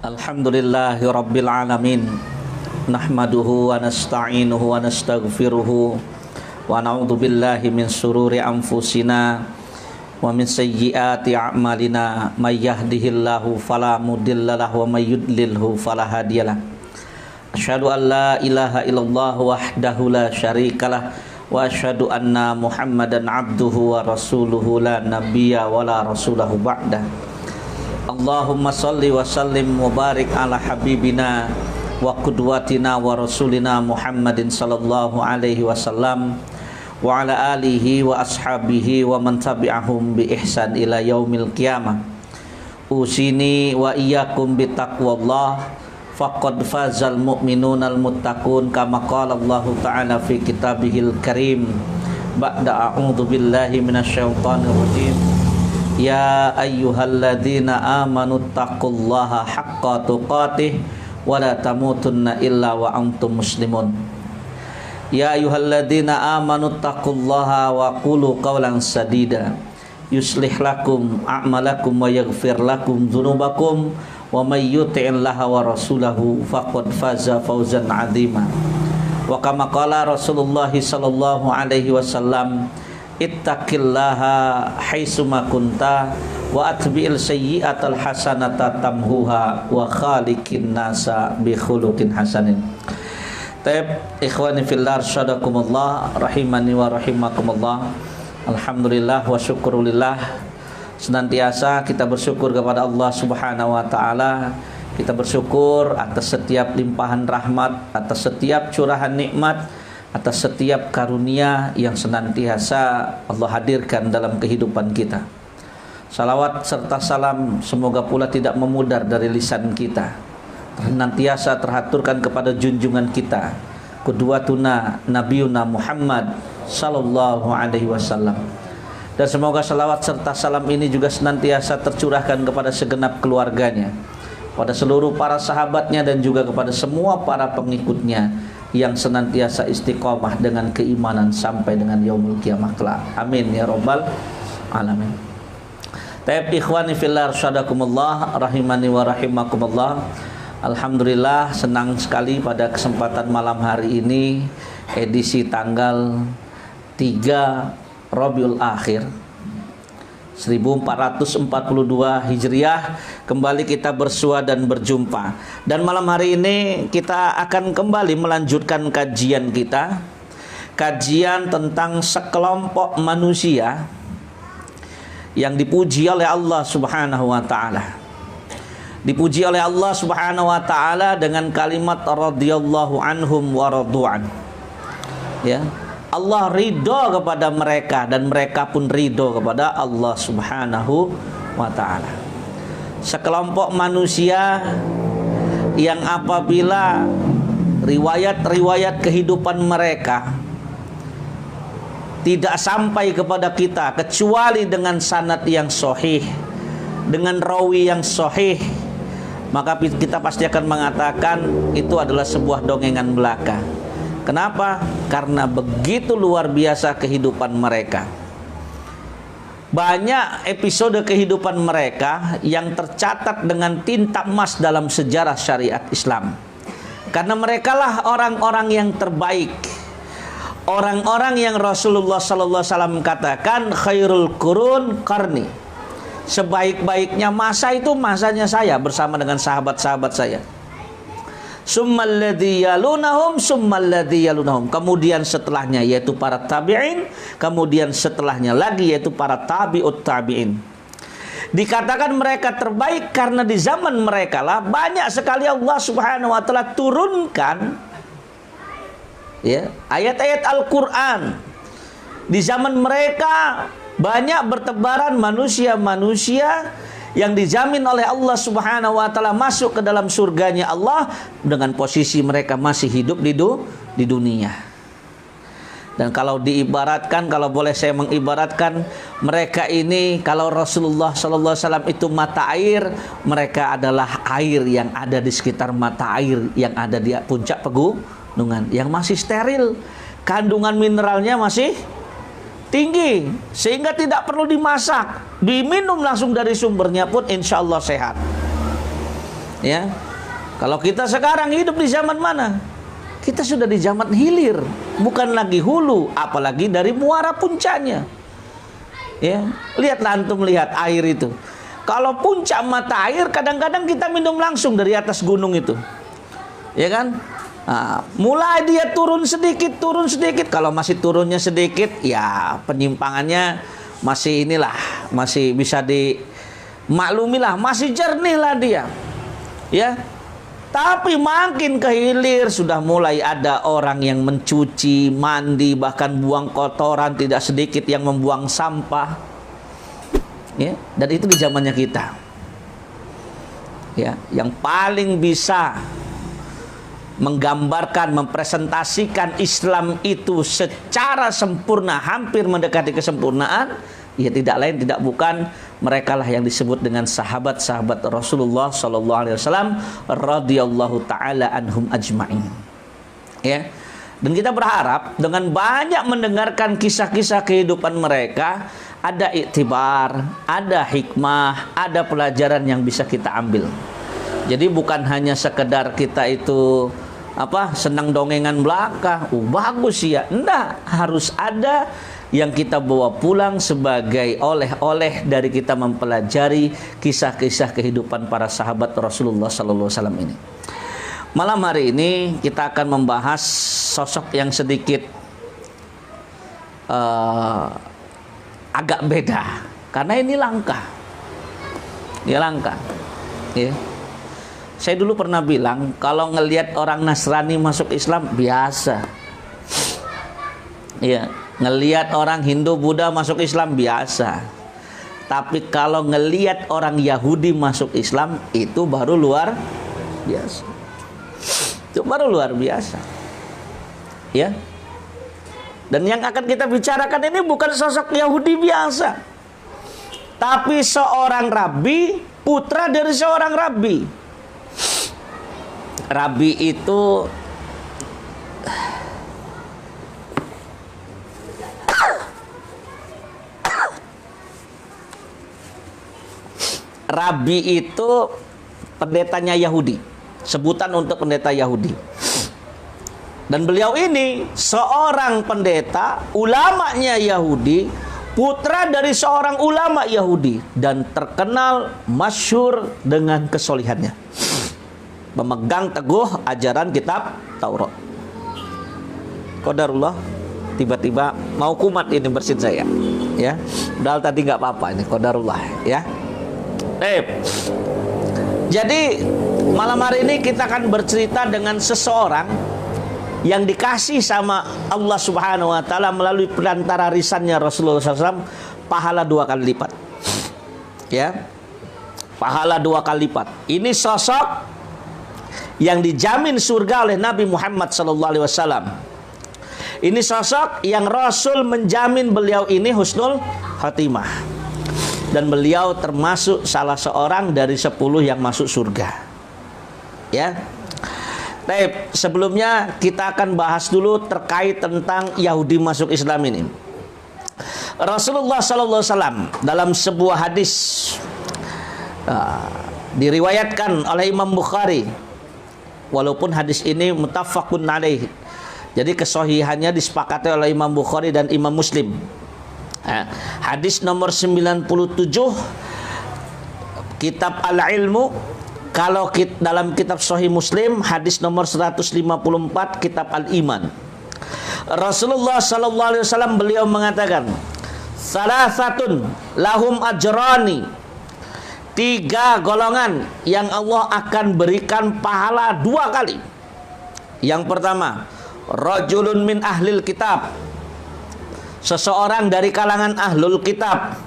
Alhamdulillahi Rabbil Alamin. Nahmaduhu wa nasta'inuhu wa nastaghfiruhu wa na'udzu billahi min sururi anfusina wa min sayyiati a'malina. May yahdihillahu fala mudhillalah wa may yudlilhu fala hadiyalah. Asyhadu an la ilaha illallah wahdahu la syarikalah wa asyhadu anna Muhammadan abduhu wa rasuluhu la nabiyya wa la rasulahu ba'dah. Allahumma salli wa sallim wa barik ala habibina wa qudwatina wa rasulina Muhammadin sallallahu alaihi wasallam wa ala alihi wa ashabihi wa man tabi'ahum bi ihsan ila yaumil qiyamah. Usini wa iyyakum bi taqwallah faqad fazal mu'minunal muttaqun kama qala Allah ta'ala fi kitabihil karim. Ba'da a'udzu billahi minasyaitonir rajim. Ya ayyuhalladzina amanu taqullaha haqqa tuqatih wa la tamutunna illa wa antum muslimun. Ya ayyuhalladzina amanu taqullaha wa qulu qawlan sadida yuslih lakum a'malakum wa yaghfir lakum dzunubakum wa may yuti'illaha wa rasulahu faqad faza fawzan 'azima. Wa kama qala Rasulullah sallallahu alaihi wasallam, ittaqillaha haitsuma kunta wa atbi'il sayyi'atal hasanata tamhuha wa khaliqin nasa bi khuluqin hasanin. Taib ikhwani fillah syadakumullah rahimani wa rahimakumullah. Alhamdulillah wa syukurillah. Senantiasa kita bersyukur kepada Allah Subhanahu wa taala. Kita bersyukur atas setiap limpahan rahmat, atas setiap curahan nikmat, atas setiap karunia yang senantiasa Allah hadirkan dalam kehidupan kita. Salawat serta salam semoga pula tidak memudar dari lisan kita, senantiasa terhaturkan kepada junjungan kita, qudwatuna nabiyuna Muhammad sallallahu alaihi wasallam. Dan semoga salawat serta salam ini juga senantiasa tercurahkan kepada segenap keluarganya, pada seluruh para sahabatnya, dan juga kepada semua para pengikutnya yang senantiasa istiqomah dengan keimanan sampai dengan yaumul qiyamah kelak. Amin ya rabbal alamin. Taib ikhwani fillah syadakumullah rahimani wa rahimakumullah. Alhamdulillah, senang sekali pada kesempatan malam hari ini, edisi tanggal 3 Rabiul Akhir 1442 Hijriah, kembali kita bersua dan berjumpa. Dan malam hari ini kita akan kembali melanjutkan kajian kita, kajian tentang sekelompok manusia yang dipuji oleh Allah Subhanahu wa taala. Dipuji oleh Allah Subhanahu wa taala dengan kalimat radhiyallahu anhum wa radu'an. Ya. Allah ridho kepada mereka dan mereka pun ridho kepada Allah Subhanahu wa ta'ala. Sekelompok manusia yang apabila riwayat-riwayat kehidupan mereka tidak sampai kepada kita kecuali dengan sanad yang sahih, dengan rawi yang sahih, maka kita pasti akan mengatakan itu adalah sebuah dongengan belaka. Kenapa? Karena begitu luar biasa kehidupan mereka. Banyak episode kehidupan mereka yang tercatat dengan tinta emas dalam sejarah syariat Islam. Karena merekalah orang-orang yang terbaik. Orang-orang yang Rasulullah sallallahu alaihi wasallam katakan khairul qurun qarni. Sebaik-baiknya masa itu masanya saya bersama dengan sahabat-sahabat saya. Summalladzi yalunahum summalladzi yalunahum. Kemudian setelahnya yaitu para tabi'in, kemudian setelahnya lagi yaitu para tabi'ut tabi'in. Dikatakan mereka terbaik karena di zaman mereka lah banyak sekali Allah Subhanahu wa taala turunkan ya, ayat-ayat Al-Qur'an. Di zaman mereka banyak bertebaran manusia-manusia yang dijamin oleh Allah Subhanahu wa taala masuk ke dalam surganya Allah dengan posisi mereka masih hidup di dunia. Dan kalau diibaratkan, kalau boleh saya mengibaratkan, mereka ini kalau Rasulullah sallallahu alaihi wasallam itu mata air, mereka adalah air yang ada di sekitar mata air yang ada di puncak pegunungan yang masih steril. kandungan mineralnya masih tinggi, sehingga tidak perlu dimasak, diminum langsung dari sumbernya pun insya Allah sehat. Ya, kalau kita sekarang hidup di zaman mana? Kita sudah di zaman hilir, bukan lagi hulu, apalagi dari muara puncaknya. Ya, lihatlah antum, lihat air itu. Kalau puncak mata air, kadang-kadang kita minum langsung dari atas gunung itu, ya kan? Nah, mulai dia turun sedikit. Kalau masih turunnya sedikit, ya penyimpangannya masih masih bisa dimaklumi lah, masih jernih lah dia. Ya, tapi makin ke hilir sudah mulai ada orang yang mencuci, mandi, bahkan buang kotoran, tidak sedikit yang membuang sampah. Ya, dan itu di zamannya kita. Ya, yang paling bisa menggambarkan, mempresentasikan Islam itu secara sempurna, hampir mendekati kesempurnaan, ya tidak lain tidak bukan mereka lah yang disebut dengan sahabat-sahabat Rasulullah sallallahu alaihi wasallam radhiyallahu taala anhum ajmain. Ya. Dan kita berharap dengan banyak mendengarkan kisah-kisah kehidupan mereka, ada iktibar, ada hikmah, ada pelajaran yang bisa kita ambil. Jadi bukan hanya sekedar kita itu senang dongengan belaka, bagus ya. Enggak, harus ada yang kita bawa pulang sebagai oleh-oleh dari kita mempelajari kisah-kisah kehidupan para sahabat Rasulullah sallallahu alaihi wasallam ini. Malam hari ini kita akan membahas sosok yang sedikit agak beda, karena ini langka. Ya, langka. Ya. Saya dulu pernah bilang, kalau ngelihat orang Nasrani masuk Islam biasa. Ya, ngelihat orang Hindu Buddha masuk Islam biasa. Tapi kalau ngelihat orang Yahudi masuk Islam, itu baru luar biasa. Itu baru luar biasa. Ya. Dan yang akan kita bicarakan ini bukan sosok Yahudi biasa, tapi seorang rabi, putra dari seorang rabi. Rabi itu pendetanya Yahudi, sebutan untuk pendeta Yahudi. Dan beliau ini seorang pendeta, ulamanya Yahudi, putra dari seorang ulama Yahudi, dan terkenal masyhur dengan kesolihannya, memegang teguh ajaran kitab Taurat. Qadarullah, tiba-tiba mau kumat ini bersin saya, ya. Padahal tadi nggak apa-apa, ini qadarullah, ya. Jadi malam hari ini kita akan bercerita dengan seseorang yang dikasih sama Allah Subhanahu wa taala melalui perantara risannya Rasulullah SAW pahala 2 kali lipat. Ya. Pahala 2 kali lipat. Ini sosok yang dijamin surga oleh Nabi Muhammad SAW. Ini sosok yang Rasul menjamin beliau ini husnul khatimah, dan beliau termasuk salah seorang dari 10 yang masuk surga. Ya. Baik, sebelumnya kita akan bahas dulu terkait tentang Yahudi masuk Islam ini. Rasulullah SAW dalam sebuah hadis diriwayatkan oleh Imam Bukhari, walaupun hadis ini muttafaqun alaih, jadi kesohihannya disepakati oleh Imam Bukhari dan Imam Muslim. Hadis nomor 97 kitab Al-Ilmu. Kalau dalam kitab Sahih Muslim hadis nomor 154 kitab Al-Iman. Rasulullah sallallahu alaihi wasallam beliau mengatakan, salasatun lahum ajrani. 3 golongan yang Allah akan berikan pahala 2 kali. Yang pertama, rajulun min ahlil kitab. Seseorang dari kalangan ahlul kitab.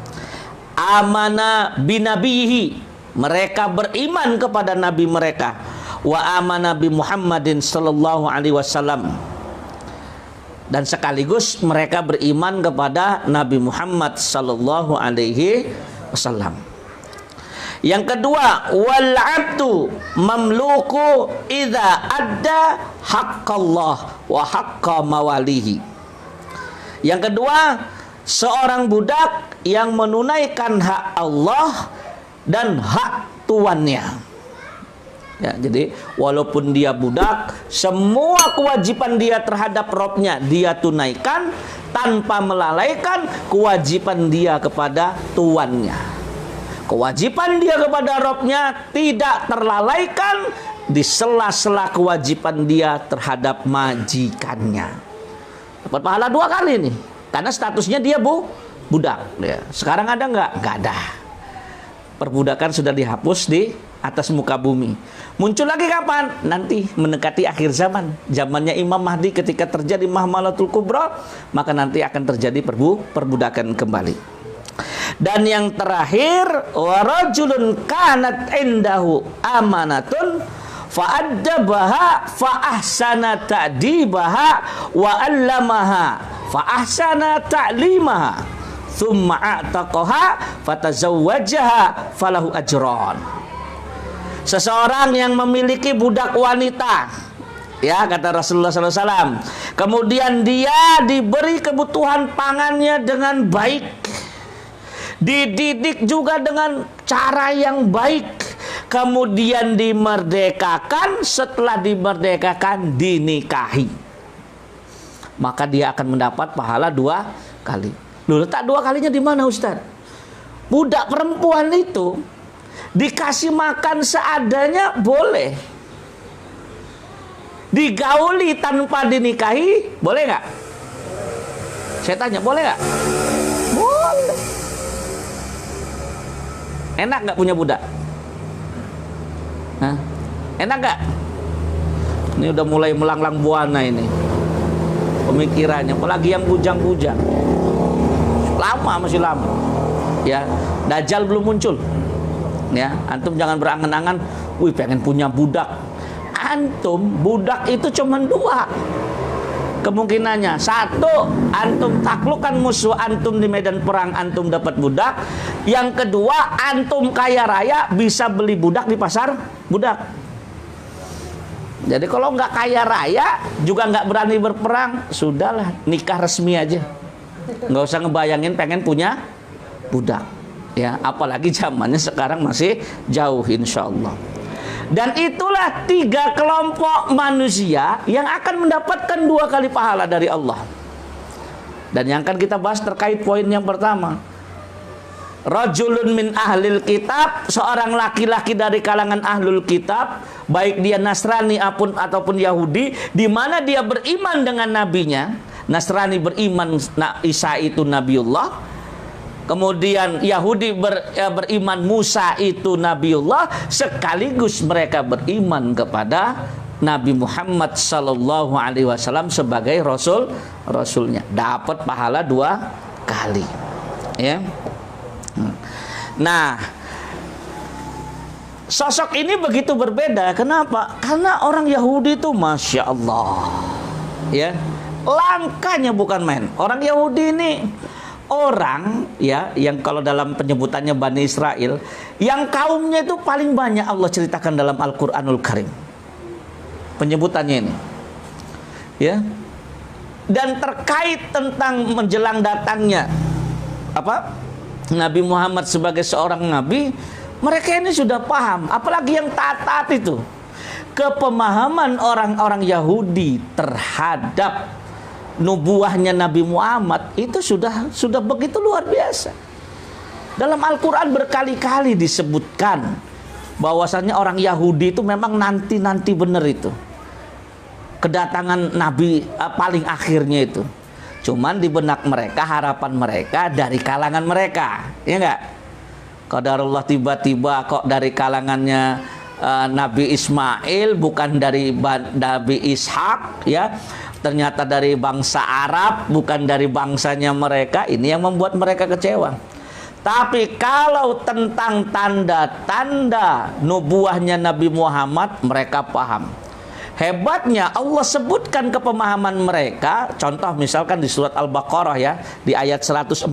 Amana binabihi. Mereka beriman kepada nabi mereka. Wa amana bi Muhammadin sallallahu alaihi wasallam. Dan sekaligus mereka beriman kepada Nabi Muhammad sallallahu alaihi wasallam. Yang kedua, wal 'abdu mamluku idza adda haqqallah wa haqqa mawalihi. Yang kedua, seorang budak yang menunaikan hak Allah dan hak tuannya. Ya, jadi walaupun dia budak, semua kewajiban dia terhadap Robnya dia tunaikan tanpa melalaikan kewajiban dia kepada tuannya. Kewajiban dia kepada Robnya tidak terlalaikan di sela-sela kewajiban dia terhadap majikannya. Dapat pahala 2 kali nih, karena statusnya dia budak. Ya. Sekarang ada nggak? Nggak ada. Perbudakan sudah dihapus di atas muka bumi. Muncul lagi kapan? Nanti mendekati akhir zaman. Zamannya Imam Mahdi ketika terjadi Mahmalatul Kubra, maka nanti akan terjadi perbudakan kembali. Dan yang terakhir, warajulun kanat indahu amanatun fa'addabaha fa'ahsana ta'dibaha wa 'allamaha fa'ahsana ta'limaha thumma a'taqaha fatazawwajaha falahu ajran. Seseorang yang memiliki budak wanita, ya kata Rasulullah SAW, kemudian dia diberi kebutuhan pangannya dengan baik, dididik juga dengan cara yang baik, kemudian dimerdekakan, setelah dimerdekakan dinikahi, maka dia akan mendapat pahala 2 kali. Loh, letak 2 kalinya di mana, Ustaz? Budak perempuan itu dikasih makan seadanya boleh, digauli tanpa dinikahi boleh nggak? Saya tanya, boleh nggak? Boleh. Enak nggak punya budak? Hah? Enak nggak? Ini udah mulai melanglang buana ini pemikirannya, apalagi yang bujang-bujang. Lama, masih lama. Ya, Dajjal belum muncul. Ya, antum jangan berangan-angan, wih pengen punya budak. Antum budak itu cuma 2 kemungkinannya. 1, antum taklukkan musuh antum di medan perang, antum dapat budak. Yang kedua, antum kaya raya bisa beli budak di pasar budak. Jadi kalau nggak kaya raya juga nggak berani berperang, sudahlah nikah resmi aja. Nggak usah ngebayangin pengen punya budak. Ya, apalagi zamannya sekarang masih jauh insyaallah. Dan itulah 3 kelompok manusia yang akan mendapatkan 2 kali pahala dari Allah. Dan yang akan kita bahas terkait poin yang pertama, rajulun min ahlil kitab, seorang laki-laki dari kalangan ahlul kitab, baik dia Nasrani ataupun Yahudi, di mana dia beriman dengan nabinya. Nasrani beriman Isa itu Nabiullah, kemudian Yahudi beriman Musa itu Nabiullah, sekaligus mereka beriman kepada Nabi Muhammad sallallahu alaihi wasallam sebagai rasulnya. Dapat pahala 2 kali. Ya. Nah, sosok ini begitu berbeda. Kenapa? Karena orang Yahudi itu Masya Allah, ya, langkahnya bukan main. Orang Yahudi ini orang, ya, yang kalau dalam penyebutannya Bani Israel, yang kaumnya itu paling banyak Allah ceritakan dalam Al-Quranul Karim. Penyebutannya ini, ya. Dan terkait tentang menjelang datangnya Nabi Muhammad sebagai seorang nabi, mereka ini sudah paham. Apalagi yang taat-taat itu, kepemahaman orang-orang Yahudi terhadap nubuahnya Nabi Muhammad itu sudah begitu luar biasa. Dalam Al-Quran berkali-kali disebutkan bahwasannya orang Yahudi itu memang nanti benar itu kedatangan Nabi paling akhirnya itu. Cuman di benak mereka, harapan mereka dari kalangan mereka, ya enggak? Qadarullah tiba-tiba kok dari kalangannya Nabi Ismail, bukan dari Nabi Ishak, ya. Ternyata dari bangsa Arab, bukan dari bangsanya mereka. Ini yang membuat mereka kecewa. Tapi kalau tentang tanda-tanda nubuahnya Nabi Muhammad, mereka paham. Hebatnya Allah sebutkan kepemahaman mereka. Contoh misalkan di surat Al-Baqarah, ya, di ayat 146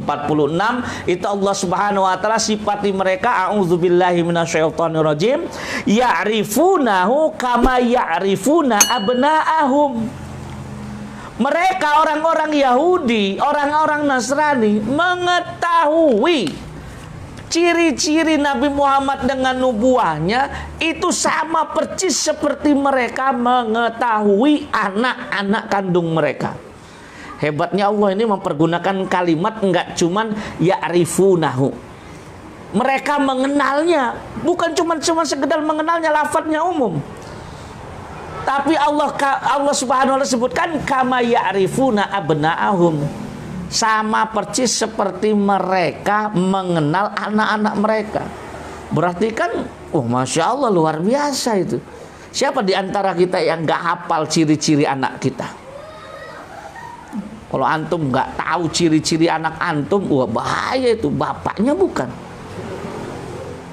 itu Allah Subhanahu wa taala sifati mereka, a'udzubillahi minasyaitonirrajim, ya'rifunahu kama ya'rifuna abna'ahum. Mereka orang-orang Yahudi, orang-orang Nasrani mengetahui ciri-ciri Nabi Muhammad dengan nubuahnya itu sama persis seperti mereka mengetahui anak-anak kandung mereka. Hebatnya Allah ini mempergunakan kalimat enggak cuman ya'rifunahu. Mereka mengenalnya, bukan cuma sekedar mengenalnya, lafadznya umum. Tapi Allah Subhanahu wa taala sebutkan kama ya'rifuna abna'ahum. Sama persis seperti mereka mengenal anak-anak mereka. Berarti kan, Masya Allah, luar biasa itu. Siapa di antara kita yang gak hafal ciri-ciri anak kita? Kalau antum gak tahu ciri-ciri anak antum, bahaya itu. Bapaknya bukan.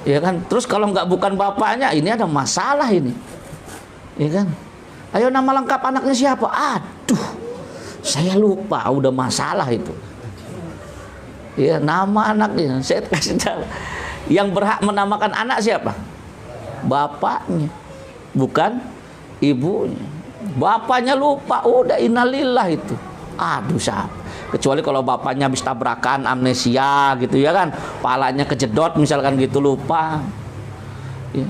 Ya kan? Terus kalau nggak bukan bapaknya, ini ada masalah ini. Ya kan? Ayo, nama lengkap anaknya siapa? Aduh, saya lupa, udah masalah itu. Ya, nama anaknya saya kasih tahu. Yang berhak menamakan anak siapa? Bapaknya, bukan ibunya. Bapaknya lupa, udah innalillah itu. Aduh, siapa? Kecuali kalau bapaknya habis tabrakan, amnesia gitu ya kan, palanya kejedot misalkan gitu, lupa. Ya.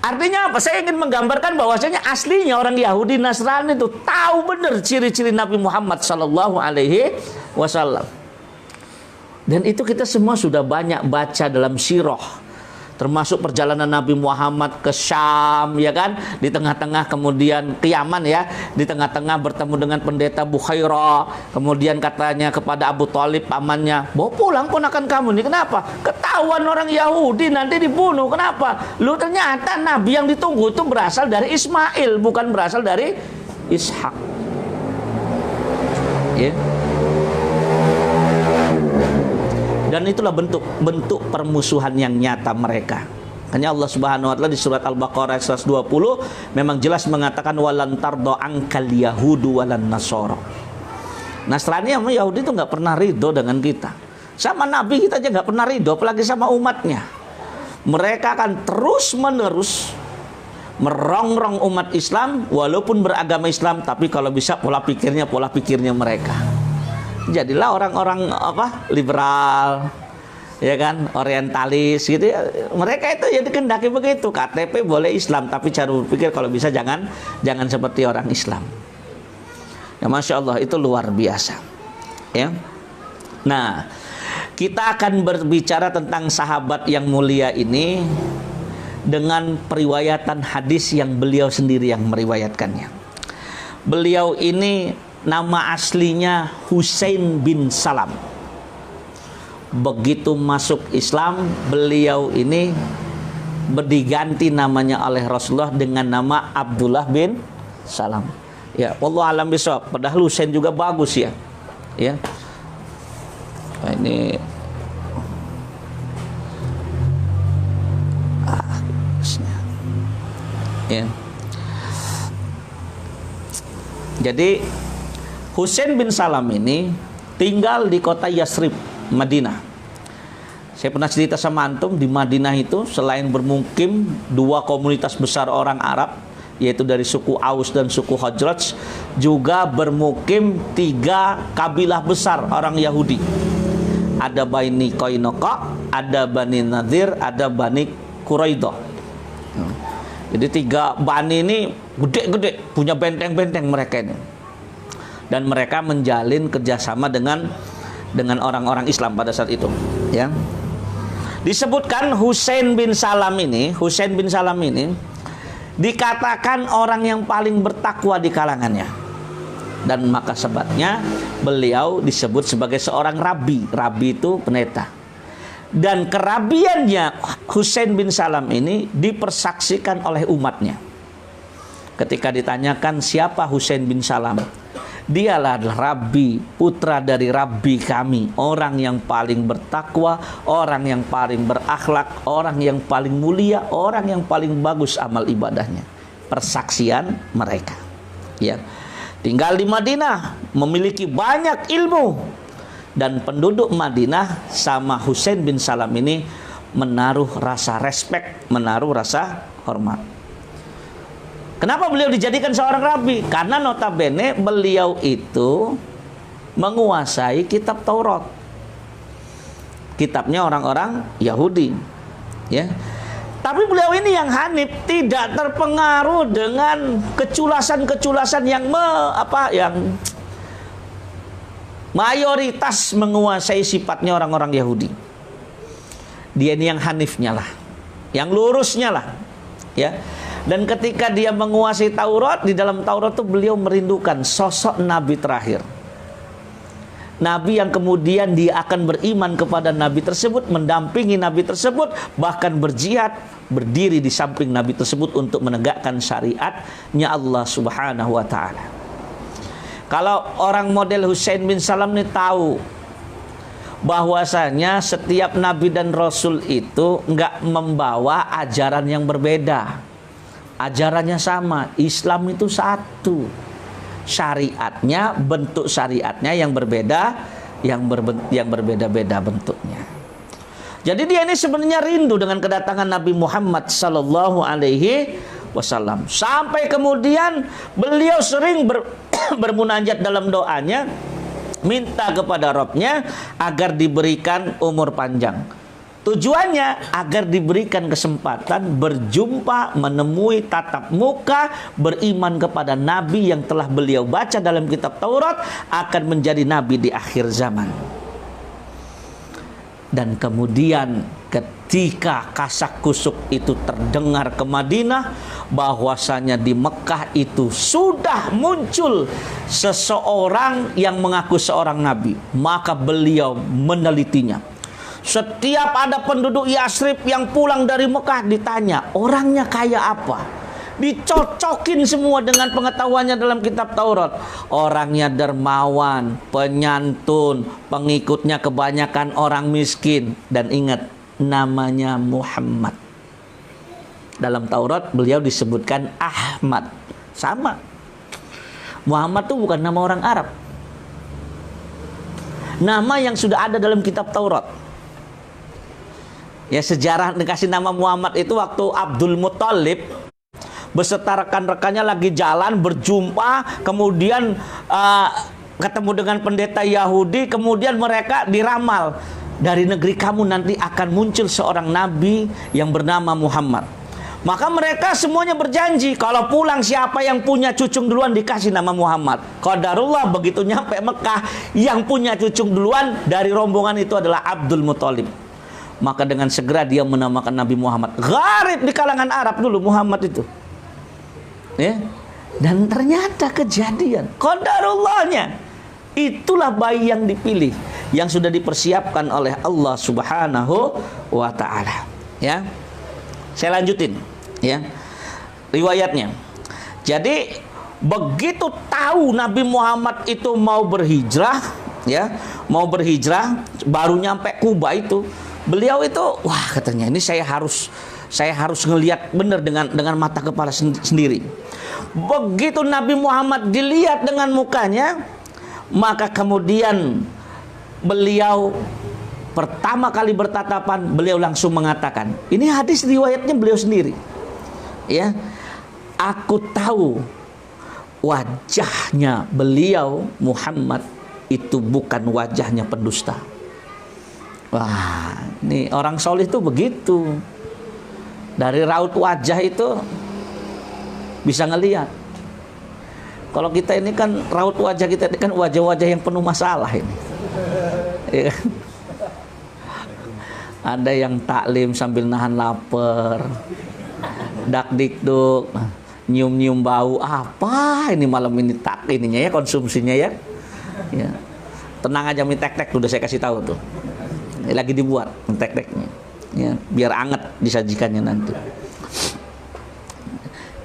Artinya apa? Saya ingin menggambarkan bahwasanya aslinya orang Yahudi Nasrani itu tahu benar ciri-ciri Nabi Muhammad sallallahu alaihi wasallam. Dan itu kita semua sudah banyak baca dalam sirah. Termasuk perjalanan Nabi Muhammad ke Syam, ya kan? Di tengah-tengah kemudian ke Yaman, ya. Di tengah-tengah bertemu dengan pendeta Bukhaira. Kemudian katanya kepada Abu Thalib pamannya, bawa pulang ponakan kamu ini. Kenapa? Ketahuan orang Yahudi nanti dibunuh. Kenapa? Lu ternyata Nabi yang ditunggu itu berasal dari Ismail, bukan berasal dari Ishak. Ya. Dan itulah bentuk permusuhan yang nyata mereka. Hanya Allah Subhanahu wa taala di surat Al-Baqarah 120 memang jelas mengatakan walan tardo angkal yahudu walan nasara. Nasrani sama Yahudi itu nggak pernah ridho dengan kita. Sama Nabi kita aja nggak pernah ridho, apalagi sama umatnya. Mereka akan terus menerus merongrong umat Islam walaupun beragama Islam, tapi kalau bisa pola pikirnya mereka. Jadilah orang-orang liberal, ya kan, orientalis gitu ya. Mereka itu ya dikendaki begitu. KTP boleh Islam, tapi cara berpikir kalau bisa jangan seperti orang Islam. Ya, Masya Allah, itu luar biasa. Ya. Nah, kita akan berbicara tentang sahabat yang mulia ini dengan periwayatan hadis yang beliau sendiri yang meriwayatkannya. Beliau ini nama aslinya Husain bin Salam. Begitu masuk Islam, beliau ini diganti namanya oleh Rasulullah dengan nama Abdullah bin Salam. Ya, wallahu alam bishawab. Padahal Husain juga bagus ya. Ya. Nah, ini ya. Jadi Husain bin Salam ini tinggal di kota Yasrib, Madinah. Saya pernah cerita sama antum, di Madinah itu selain bermukim dua komunitas besar orang Arab, yaitu dari suku Aus dan suku Khazraj, juga bermukim tiga kabilah besar orang Yahudi. Ada Bani Qainuqa, ada Bani Nadir, ada Bani Quraidah. Jadi tiga Bani ini gede-gede, punya benteng-benteng mereka ini. Dan mereka menjalin kerjasama dengan orang-orang Islam pada saat itu. Ya. Disebutkan Husain bin Salam ini dikatakan orang yang paling bertakwa di kalangannya. Dan maka sebabnya beliau disebut sebagai seorang rabi. Rabi itu pendeta. Dan kerabiannya Husain bin Salam ini dipersaksikan oleh umatnya. Ketika ditanyakan siapa Husain bin Salam, dialah Rabi, putra dari Rabi kami, orang yang paling bertakwa, orang yang paling berakhlak, orang yang paling mulia, orang yang paling bagus amal ibadahnya. Persaksian mereka. Ya. Tinggal di Madinah, memiliki banyak ilmu, dan penduduk Madinah sama Husain bin Salam ini menaruh rasa respek, menaruh rasa hormat. Kenapa beliau dijadikan seorang rabi? Karena notabene beliau itu menguasai kitab Taurat, kitabnya orang-orang Yahudi, ya. Tapi beliau ini yang hanif, tidak terpengaruh dengan keculasan-keculasan yang mayoritas menguasai sifatnya orang-orang Yahudi. Dia ini yang hanifnya lah, yang lurusnya lah, ya. Dan ketika dia menguasai Taurat, di dalam Taurat itu beliau merindukan sosok Nabi terakhir, Nabi yang kemudian dia akan beriman kepada Nabi tersebut, mendampingi Nabi tersebut, bahkan berjihad, berdiri di samping Nabi tersebut untuk menegakkan syariatnya Allah Subhanahu wa ta'ala. Kalau orang model Husain bin Salam ini tahu bahwasanya setiap Nabi dan Rasul itu enggak membawa ajaran yang berbeda, ajarannya sama, Islam itu satu, syariatnya, bentuk syariatnya yang berbeda, yang berbeda-beda bentuknya. Jadi dia ini sebenarnya rindu dengan kedatangan Nabi Muhammad sallallahu alaihi wasallam. Sampai kemudian beliau sering bermunajat dalam doanya, minta kepada Rabb-nya agar diberikan umur panjang. Tujuannya agar diberikan kesempatan berjumpa, menemui tatap muka, beriman kepada Nabi yang telah beliau baca dalam kitab Taurat akan menjadi Nabi di akhir zaman. Dan kemudian ketika kasak kusuk itu terdengar ke Madinah, bahwasanya di Mekah itu sudah muncul seseorang yang mengaku seorang Nabi, maka beliau menelitinya. Setiap ada penduduk Yasrib yang pulang dari Mekah ditanya orangnya kayak apa, dicocokin semua dengan pengetahuannya dalam kitab Taurat. Orangnya dermawan, penyantun, pengikutnya kebanyakan orang miskin. Dan ingat, namanya Muhammad. Dalam Taurat beliau disebutkan Ahmad. Sama, Muhammad itu bukan nama orang Arab, nama yang sudah ada dalam kitab Taurat. Ya, sejarah dikasih nama Muhammad itu waktu Abdul Muthalib beserta rekan-rekannya lagi jalan berjumpa, kemudian ketemu dengan pendeta Yahudi, kemudian mereka diramal, dari negeri kamu nanti akan muncul seorang nabi yang bernama Muhammad. Maka mereka semuanya berjanji kalau pulang siapa yang punya cucung duluan dikasih nama Muhammad. Qadarullah begitu nyampe Mekah, yang punya cucung duluan dari rombongan itu adalah Abdul Muthalib. Maka dengan segera dia menamakan Nabi Muhammad. Gharib di kalangan Arab dulu Muhammad itu, ya. Dan ternyata kejadian qadarullahnya, itulah bayi yang dipilih, yang sudah dipersiapkan oleh Allah Subhanahu wa ta'ala, ya. Saya lanjutin, ya, riwayatnya. Jadi begitu tahu Nabi Muhammad itu mau berhijrah, ya, mau berhijrah, baru nyampe Kuba itu, beliau itu, wah katanya, ini saya harus ngelihat benar dengan mata kepala sendiri. Begitu Nabi Muhammad dilihat dengan mukanya, maka kemudian beliau pertama kali bertatapan, beliau langsung mengatakan, ini hadis riwayatnya beliau sendiri, ya, aku tahu wajahnya beliau Muhammad itu bukan wajahnya pendusta. Wah, ini orang solih itu begitu. Dari raut wajah itu bisa ngelihat. Kalau kita ini kan raut wajah kita ini kan wajah-wajah yang penuh masalah ini. Ya kan? Ada yang taklim sambil nahan lapar, dak-dikduk, nyium-nyium bau. Apa ini malam ini tak ininya ya, konsumsinya ya. Ya. Tenang aja, mie tek-tek udah saya kasih tahu tuh. Lagi dibuat tek-teknya, ya, biar anget disajikannya nanti.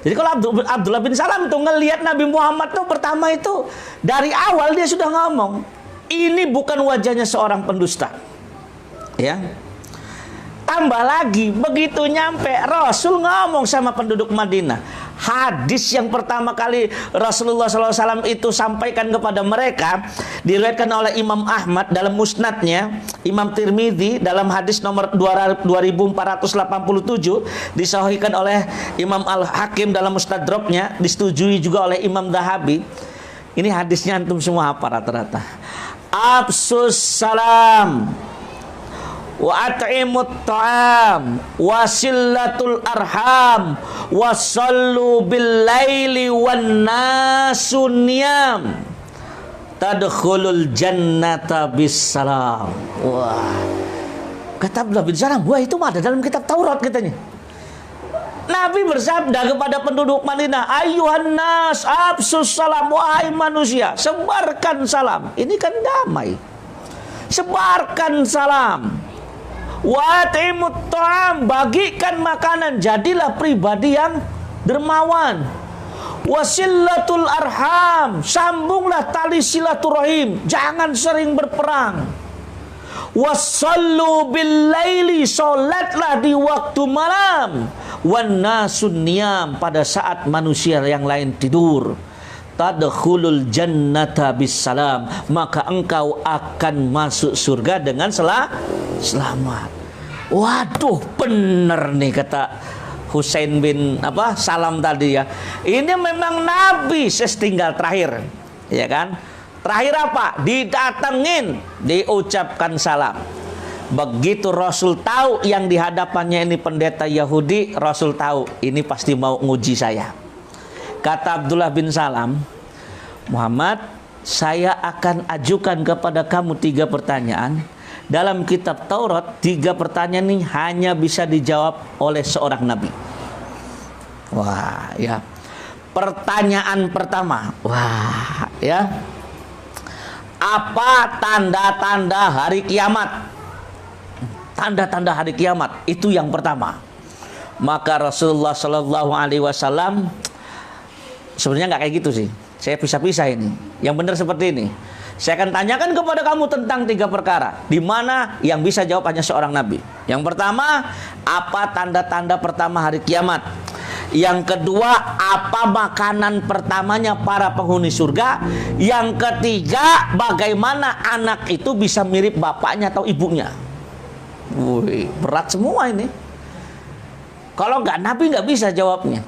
Jadi kalau Abdullah bin Salam itu ngelihat Nabi Muhammad tuh pertama itu dari awal dia sudah ngomong, ini bukan wajahnya seorang pendusta, ya. Tambah lagi begitu nyampe Rasul ngomong sama penduduk Madinah, hadis yang pertama kali Rasulullah SAW itu sampaikan kepada mereka diriwayatkan oleh Imam Ahmad dalam musnadnya, Imam Tirmidzi dalam hadis nomor 2487, disahihkan oleh Imam Al-Hakim dalam Mustadraknya, disetujui juga oleh Imam Zahabi. Ini hadisnya antum semua apa rata-rata. Absus salam wa at'imut ta'am wasillatul arham wasallu bil laili wan nasu niyam tadkhulul jannata bis salam. Wah, kata Abdullah bin Salam, wah itu mah ada dalam kitab Taurat katanya. Nabi bersabda kepada penduduk Madinah, ayuhan nas absus salam, wahai manusia, sebarkan salam. Ini kan damai. Sebarkan salam. Watimut ta'am, bagikan makanan, jadilah pribadi yang dermawan. Wasillatul arham, sambunglah tali silaturahim, jangan sering berperang. Wasallu bil laili, salatlah di waktu malam. Wan nasun niyam, pada saat manusia yang lain tidur. Tadkhulul jannata bis salam, maka engkau akan masuk surga dengan selamat. Waduh, bener nih kata Husain bin Salam tadi ya. Ini memang Nabi setinggal terakhir, ya kan? Terakhir apa? Didatengin, diucapkan salam. Begitu Rasul tahu yang di hadapannya ini pendeta Yahudi, Rasul tahu ini pasti mau nguji saya. Kata Abdullah bin Salam, Muhammad, saya akan ajukan kepada kamu 3 pertanyaan. Dalam kitab Taurat 3 pertanyaan ini hanya bisa dijawab oleh seorang nabi. Wah, ya. Pertanyaan pertama, wah, ya. Apa tanda-tanda hari kiamat? Tanda-tanda hari kiamat itu yang pertama. Maka Rasulullah Shallallahu Alaihi Wasallam sebenarnya nggak kayak gitu sih. Saya pisah-pisah ini. Yang benar seperti ini. Saya akan tanyakan kepada kamu tentang 3 perkara, di mana yang bisa jawab hanya seorang nabi. Yang pertama, apa tanda-tanda pertama hari kiamat? Yang kedua, apa makanan pertamanya para penghuni surga? Yang ketiga, bagaimana anak itu bisa mirip bapaknya atau ibunya? Wih, berat semua ini. Kalau nggak nabi nggak bisa jawabnya.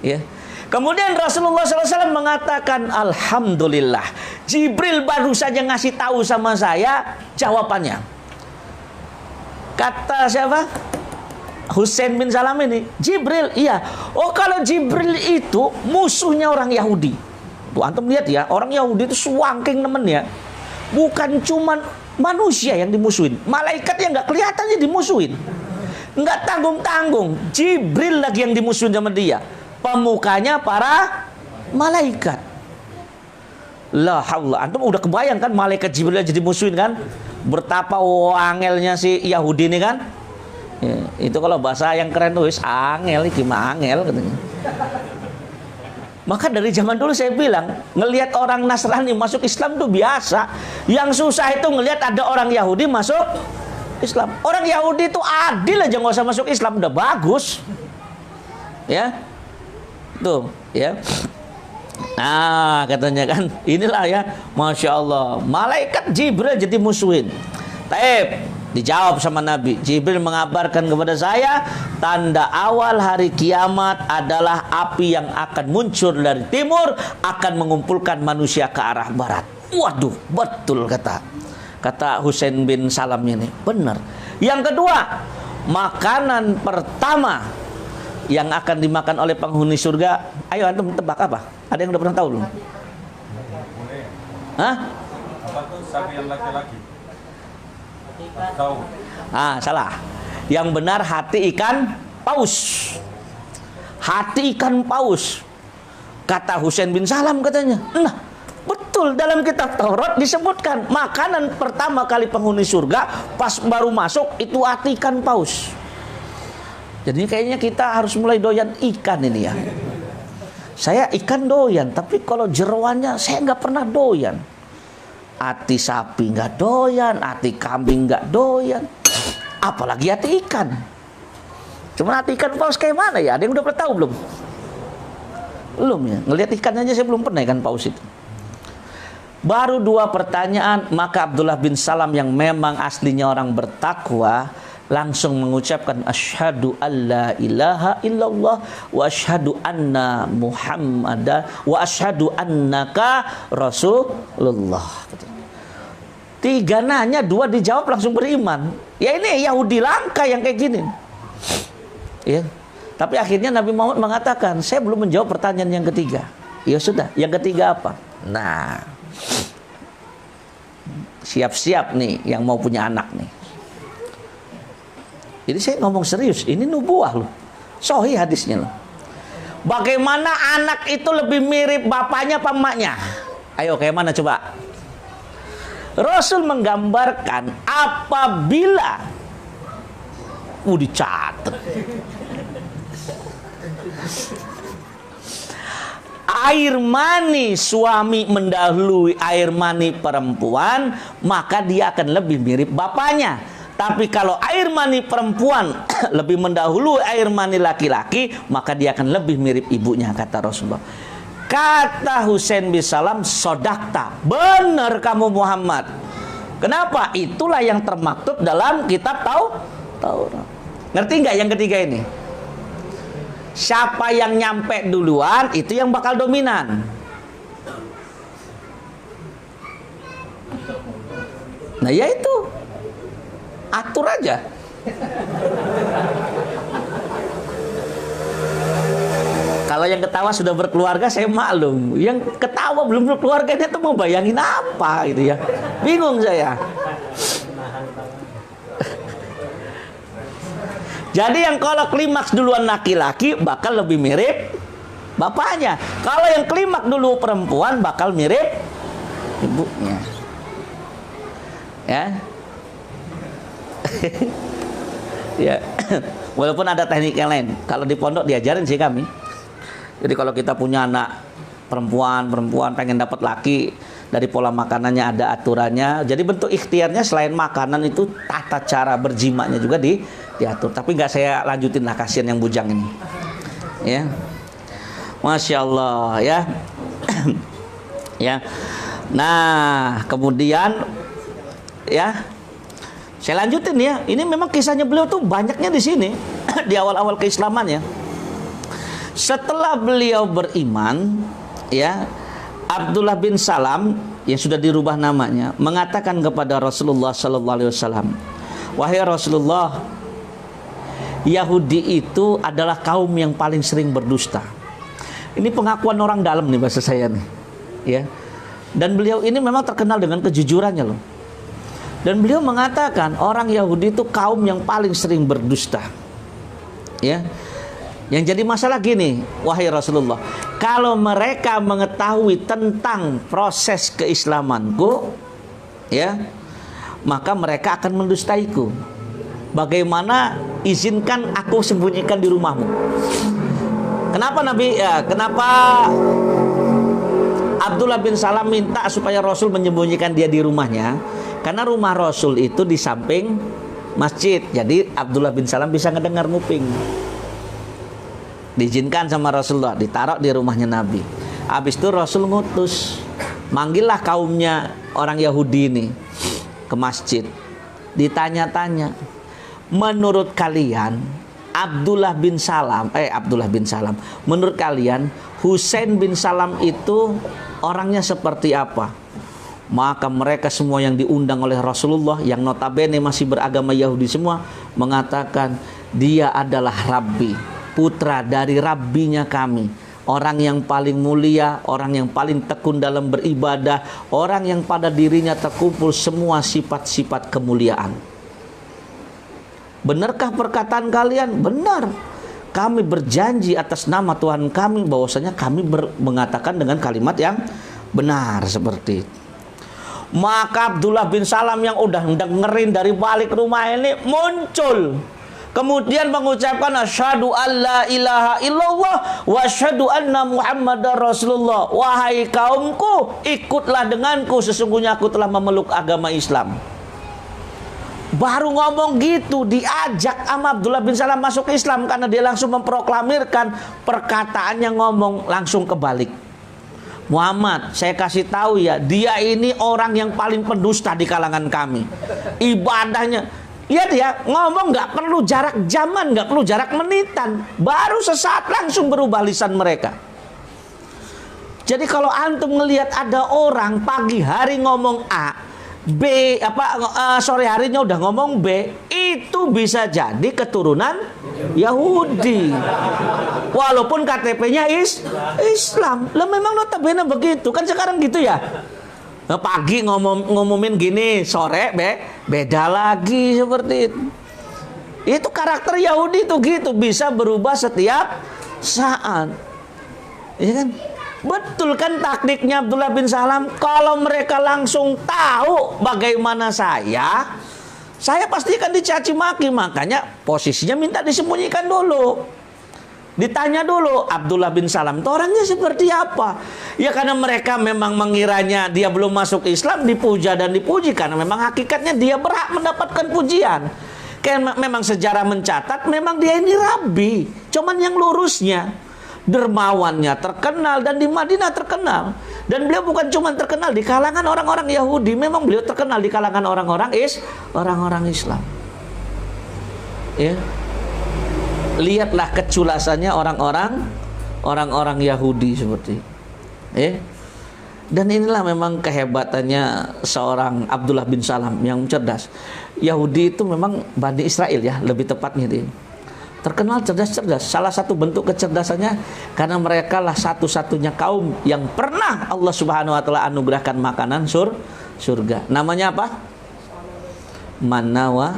Ya. Kemudian Rasulullah SAW mengatakan, alhamdulillah, Jibril baru saja ngasih tahu sama saya jawabannya. Kata siapa? Husain bin Salam ini, Jibril, iya. Oh, kalau Jibril itu musuhnya orang Yahudi. Tuh antum lihat ya, orang Yahudi itu suangking nemen ya. Bukan cuman manusia yang dimusuhin, malaikatnya nggak kelihatannya dimusuhin, nggak tanggung-tanggung. Jibril lagi yang dimusuhin sama dia, pemukanya para malaikat. La haula, antum udah kebayang kan malaikat Jibril aja dimusuhin kan? Betapa wangelnya si Yahudi ini kan? Ya, itu kalau bahasa yang keren tuh, angel, gimana angel katanya. Maka dari zaman dulu saya bilang, ngelihat orang Nasrani masuk Islam itu biasa. Yang susah itu ngelihat ada orang Yahudi masuk Islam. Orang Yahudi itu adil aja, nggak usah masuk Islam, udah bagus. Ya, tuh, ya. Nah, katanya kan, inilah ya, masya Allah, malaikat Jibril jadi musuhin. Taib, dijawab sama Nabi. Jibril mengabarkan kepada saya, tanda awal hari kiamat adalah api yang akan muncul dari timur, akan mengumpulkan manusia ke arah barat. Waduh, betul kata Husain bin Salam ini, benar. Yang kedua, makanan pertama yang akan dimakan oleh penghuni surga. Ayo antum tebak apa? Ada yang udah pernah tahu belum? Hah? Apa tuh sapi yang laki-laki? Salah. Yang benar hati ikan paus. Hati ikan paus. Kata Husain bin Salam katanya. Nah, betul, dalam kitab Taurat disebutkan makanan pertama kali penghuni surga pas baru masuk itu hati ikan paus. Jadi kayaknya kita harus mulai doyan ikan ini ya. Saya ikan doyan, tapi kalau jeroannya saya nggak pernah doyan. Hati sapi nggak doyan, hati kambing nggak doyan, apalagi hati ikan. Cuma hati ikan paus kayak mana ya? Ada yang udah pernah tahu belum? Belum ya. Ngelihat ikannya aja saya belum pernah ikan paus itu. Baru 2 pertanyaan, maka Abdullah bin Salam yang memang aslinya orang bertakwa langsung mengucapkan asyhadu alla ilaha illallah wa asyhadu anna muhammadan wa asyhadu annaka rasulullah. 3 nanya, 2 dijawab langsung beriman. Ya ini Yahudi langka yang kayak gini. Ya. Tapi akhirnya Nabi Muhammad mengatakan, saya belum menjawab pertanyaan yang ketiga. Ya sudah, yang ketiga apa? Nah, siap-siap nih yang mau punya anak nih. Jadi saya ngomong serius, ini nubuah loh. Sahih hadisnya loh. Bagaimana anak itu lebih mirip bapaknya apa emaknya? Ayo, kayak mana coba? Rasul menggambarkan apabila dicatat air mani suami mendahului air mani perempuan, maka dia akan lebih mirip bapaknya. Tapi kalau air mani perempuan lebih mendahului air mani laki-laki, maka dia akan lebih mirip ibunya, kata Rasulullah. Kata Husain bin Salam, sodakta, benar kamu Muhammad. Kenapa? Itulah yang termaktub dalam kitab Taurat. Ngerti nggak yang ketiga ini? Siapa yang nyampe duluan itu yang bakal dominan. Nah ya itu, atur aja. Kalau yang ketawa sudah berkeluarga saya maklum. Yang ketawa belum berkeluarga dia tuh mau bayangin apa gitu ya. Bingung saya. Jadi yang kalau klimaks duluan laki-laki bakal lebih mirip bapaknya. Kalau yang klimaks dulu perempuan bakal mirip ibunya. Ya. Ya. Walaupun ada teknik yang lain. Kalau di pondok diajarin sih kami. Jadi kalau kita punya anak perempuan pengen dapat laki, dari pola makanannya ada aturannya. Jadi bentuk ikhtiarnya selain makanan itu tata cara berjimanya juga diatur. Tapi nggak saya lanjutin lah, kasihan yang bujang ini. Ya, Masya Allah ya. Ya. Nah kemudian ya saya lanjutin ya. Ini memang kisahnya beliau tuh banyaknya di sini di awal-awal keislamannya. Setelah beliau beriman, ya, Abdullah bin Salam yang sudah dirubah namanya mengatakan kepada Rasulullah sallallahu alaihi wasallam, "Wahai Rasulullah, Yahudi itu adalah kaum yang paling sering berdusta." Ini pengakuan orang dalam nih bahasa saya nih, ya. Dan beliau ini memang terkenal dengan kejujurannya loh. Dan beliau mengatakan orang Yahudi itu kaum yang paling sering berdusta. Ya. Yang jadi masalah gini, wahai Rasulullah, kalau mereka mengetahui tentang proses keislamanku, ya, maka mereka akan mendustaiku. Bagaimana izinkan aku sembunyikan di rumahmu? Kenapa Nabi? Ya, kenapa Abdullah bin Salam minta supaya Rasul menyembunyikan dia di rumahnya? Karena rumah Rasul itu di samping masjid. Jadi Abdullah bin Salam bisa ngedengar nguping. Diizinkan sama Rasulullah, ditaruh di rumahnya Nabi. Habis itu Rasul ngutus, manggillah kaumnya orang Yahudi ini ke masjid. Ditanya-tanya, menurut kalian Abdullah bin Salam, menurut kalian Husain bin Salam itu orangnya seperti apa? Maka mereka semua yang diundang oleh Rasulullah, yang notabene masih beragama Yahudi semua, mengatakan dia adalah Rabbi, putra dari Rabbinya kami, orang yang paling mulia, orang yang paling tekun dalam beribadah, orang yang pada dirinya terkumpul semua sifat-sifat kemuliaan. Benarkah perkataan kalian? Benar. Kami berjanji atas nama Tuhan kami bahwasanya kami mengatakan dengan kalimat yang benar seperti itu. Maka Abdullah bin Salam yang udah dengerin dari balik rumah ini muncul, kemudian mengucapkan asyhadu alla ilaha illallah wa asyhadu anna muhammadar rasulullah. Wahai kaumku, ikutlah denganku, sesungguhnya aku telah memeluk agama Islam. Baru ngomong gitu diajak sama Abdullah bin Salam masuk Islam karena dia langsung memproklamirkan, perkataannya ngomong langsung kebalik. Muhammad, saya kasih tahu ya, dia ini orang yang paling pendusta di kalangan kami. Ibadahnya, lihat ya, ngomong nggak perlu jarak zaman, nggak perlu jarak menitan, baru sesaat langsung berubah lisan mereka. Jadi kalau antum ngelihat ada orang pagi hari ngomong A, B sore harinya udah ngomong B, itu bisa jadi keturunan Yahudi. Walaupun KTP-nya Islam. Lah memang notabene begitu. Kan sekarang gitu ya. Nah, pagi ngumumin gini, sore beda lagi seperti itu. Itu karakter Yahudi tuh gitu, bisa berubah setiap saat. Iya kan? Betul kan taktiknya Abdullah bin Salam. Kalau mereka langsung tahu bagaimana saya pasti akan dicaci maki. Makanya posisinya minta disembunyikan dulu. Ditanya dulu, Abdullah bin Salam itu orangnya seperti apa? Ya karena mereka memang mengiranya dia belum masuk Islam, dipuja dan dipuji. Karena memang hakikatnya dia berhak mendapatkan pujian. Karena memang sejarah mencatat memang dia ini rabi. Cuman yang lurusnya, dermawannya terkenal, dan di Madinah terkenal. Dan beliau bukan cuma terkenal di kalangan orang-orang Yahudi, memang beliau terkenal di kalangan orang-orang Islam. Ya. Lihatlah keculasannya orang-orang Yahudi seperti. Ya. Dan inilah memang kehebatannya seorang Abdullah bin Salam yang cerdas. Yahudi itu memang Bani Israel ya, lebih tepatnya dia. Terkenal cerdas-cerdas. Salah satu bentuk kecerdasannya karena mereka lah satu-satunya kaum yang pernah Allah Subhanahu wa taala anugerahkan makanan surga. Namanya apa? Manna wa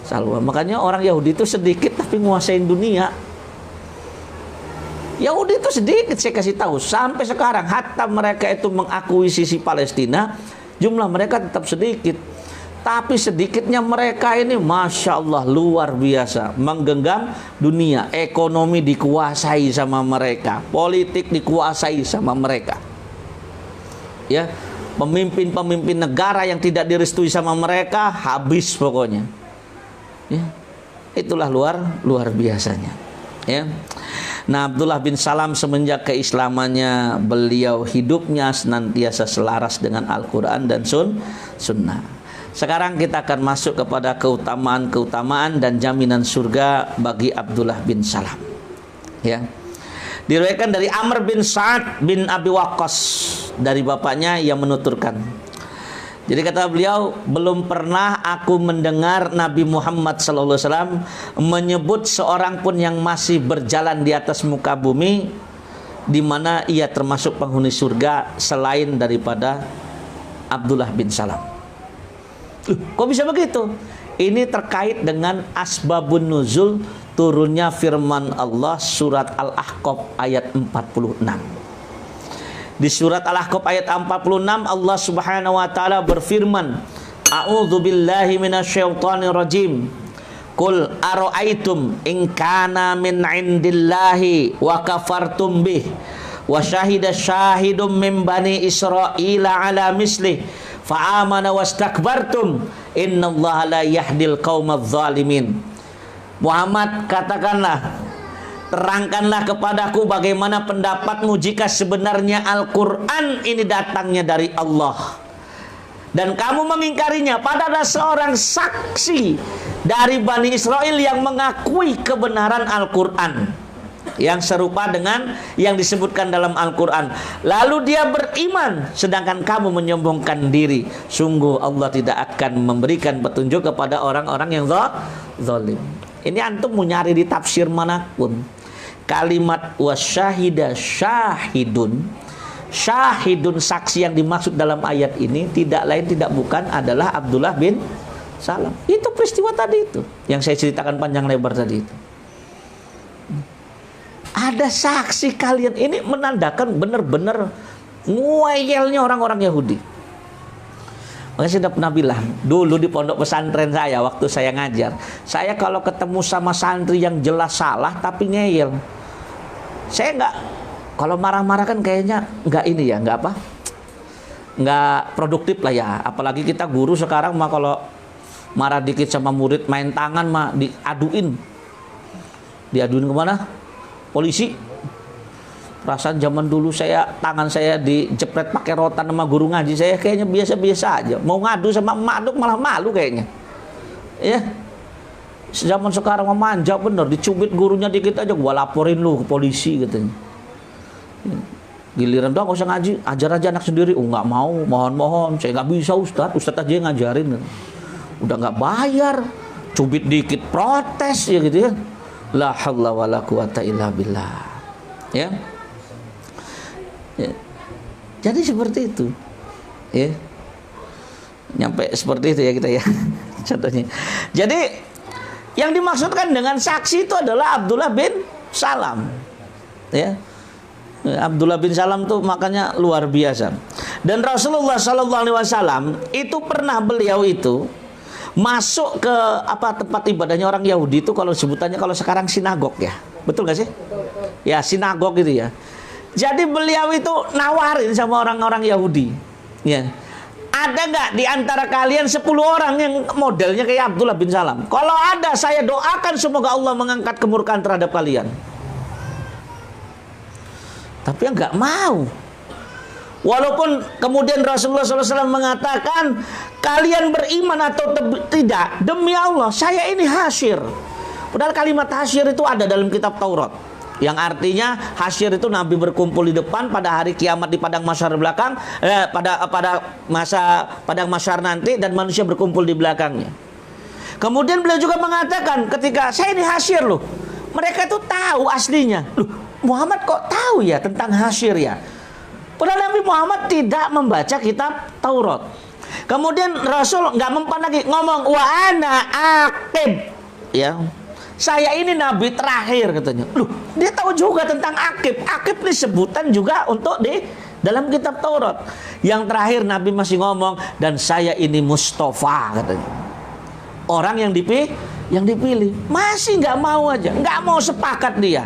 salwa. Makanya orang Yahudi itu sedikit tapi nguasain dunia. Yahudi itu sedikit, saya kasih tahu. Sampai sekarang hatta mereka itu mengakuisisi Palestina, jumlah mereka tetap sedikit. Tapi sedikitnya mereka ini Masya Allah luar biasa, menggenggam dunia. Ekonomi dikuasai sama mereka, politik dikuasai sama mereka. Ya, pemimpin-pemimpin negara yang tidak direstui sama mereka habis pokoknya. Ya, itulah luar biasanya. Ya. Nah, Abdullah bin Salam semenjak keislamannya, beliau hidupnya senantiasa selaras dengan Al-Quran dan Sunnah. Sekarang kita akan masuk kepada keutamaan-keutamaan dan jaminan surga bagi Abdullah bin Salam. Ya. Diriwayatkan dari Amr bin Sa'ad bin Abi Waqqas dari bapaknya yang menuturkan. Jadi kata beliau, belum pernah aku mendengar Nabi Muhammad SAW menyebut seorang pun yang masih berjalan di atas muka bumi di mana ia termasuk penghuni surga selain daripada Abdullah bin Salam. Kok bisa begitu? Ini terkait dengan asbabun nuzul turunnya firman Allah surat Al-Ahqaf ayat 46. Di surat Al-Ahqaf ayat 46 Allah Subhanahu wa taala berfirman, A'udzu billahi minasyaitonir rajim. Qul ara'aitum in kana min 'indillahi wa kafartum bih wa syahida syahidum min bani Israila ala mislih fa'amana wastakbartum innallaha la yahdil qaumadz zalimin. Muhammad, katakanlah, terangkanlah kepadaku bagaimana pendapatmu jika sebenarnya Al-Quran ini datangnya dari Allah dan kamu mengingkarinya, padahal ada seorang saksi dari Bani Israel yang mengakui kebenaran Al-Quran yang serupa dengan yang disebutkan dalam Al-Quran. Lalu dia beriman, sedangkan kamu menyombongkan diri. Sungguh Allah tidak akan memberikan petunjuk kepada orang-orang yang zalim. Ini antum mau nyari di tafsir manapun, kalimat wasyahida syahidun, syahidun saksi yang dimaksud dalam ayat ini tidak lain tidak bukan adalah Abdullah bin Salam. Itu peristiwa tadi itu yang saya ceritakan panjang lebar tadi itu. Ada saksi kalian, ini menandakan benar-benar nguayelnya orang-orang Yahudi. Makanya saya sudah pernah bilang dulu di pondok pesantren saya waktu saya ngajar, saya kalau ketemu sama santri yang jelas salah tapi ngeyel, saya nggak, kalau marah-marah kan kayaknya nggak ini ya, nggak apa, nggak produktif lah ya. Apalagi kita guru sekarang mah kalau marah dikit sama murid, main tangan mah diaduin kemana? Polisi. Perasaan zaman dulu tangan saya dijepret pakai rotan sama guru ngaji saya, kayaknya biasa-biasa aja. Mau ngadu sama emak malah malu kayaknya. Ya. Zaman sekarang mah manja bener, dicubit gurunya dikit aja, gua laporin lu ke polisi katanya. Giliran doang gak usah ngaji, ajar aja anak sendiri. Nggak mau, mohon saya nggak bisa Ustadz aja yang ngajarin. Udah nggak bayar, cubit dikit protes ya gitu ya. La haula wala quwata illa billah. Ya. Jadi seperti itu. Ya. Nyampe seperti itu ya kita ya. Contohnya. Jadi yang dimaksudkan dengan saksi itu adalah Abdullah bin Salam. Ya. Abdullah bin Salam tuh makanya luar biasa. Dan Rasulullah SAW itu pernah beliau itu masuk ke tempat ibadahnya orang Yahudi itu, kalau sebutannya kalau sekarang sinagog ya. Betul gak sih? Ya, sinagog gitu ya. Jadi beliau itu nawarin sama orang-orang Yahudi. Ya. Ada nggak di antara kalian 10 orang yang modelnya kayak Abdullah bin Salam? Kalau ada, saya doakan semoga Allah mengangkat kemurkaan terhadap kalian. Tapi yang nggak mau. Walaupun kemudian Rasulullah SAW mengatakan, kalian beriman atau tidak, demi Allah saya ini hasyir. Padahal kalimat hasyir itu ada dalam kitab Taurat, yang artinya hasyir itu Nabi berkumpul di depan pada hari kiamat di padang mahsyar belakang, pada masa padang mahsyar nanti, dan manusia berkumpul di belakangnya. Kemudian beliau juga mengatakan, ketika saya ini hasyir loh, mereka itu tahu aslinya. Loh, Muhammad kok tahu ya tentang hasyir ya? Padahal Nabi Muhammad tidak membaca kitab Taurat. Kemudian Rasul nggak mempan lagi, ngomong wa ana aqib, ya. Saya ini nabi terakhir katanya. Loh, dia tahu juga tentang Aqib. Aqib ini sebutan juga untuk di dalam kitab Taurat. Yang terakhir Nabi masih ngomong, dan saya ini Mustafa katanya. Orang yang dipilih. Masih nggak mau aja, nggak mau sepakat dia.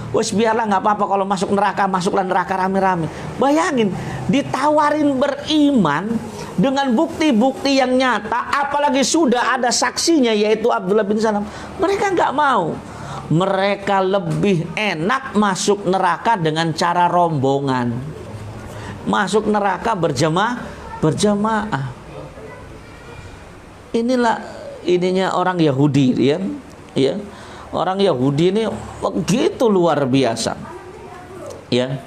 Wes biarlah, nggak apa-apa kalau masuk neraka, masuklah neraka rame-rame. Bayangin, ditawarin beriman dengan bukti-bukti yang nyata, apalagi sudah ada saksinya yaitu Abdullah bin Salam. Mereka nggak mau. Mereka lebih enak masuk neraka dengan cara rombongan. Masuk neraka berjamaah. Ininya orang Yahudi ya. Orang Yahudi ini begitu luar biasa. Ya.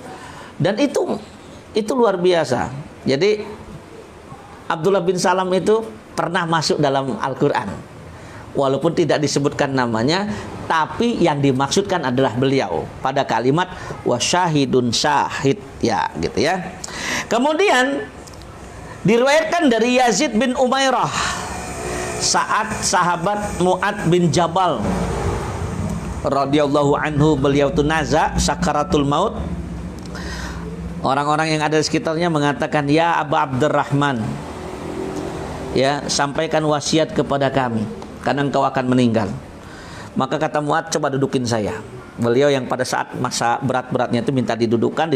Dan itu luar biasa. Jadi Abdullah bin Salam itu pernah masuk dalam Al-Quran, walaupun tidak disebutkan namanya, tapi yang dimaksudkan adalah beliau pada kalimat wasyahidun syahid, ya gitu ya. Kemudian diriwayatkan dari Yazid bin Umairah, saat sahabat Mu'ad bin Jabal radhiyallahu anhu, beliau itu naza sakaratul maut. Orang-orang yang ada di sekitarnya mengatakan, ya Aba Abdurrahman, ya, sampaikan wasiat kepada kami karena engkau akan meninggal. Maka kata Mu'ad, coba dudukin saya. Beliau yang pada saat masa berat-beratnya itu minta didudukkan.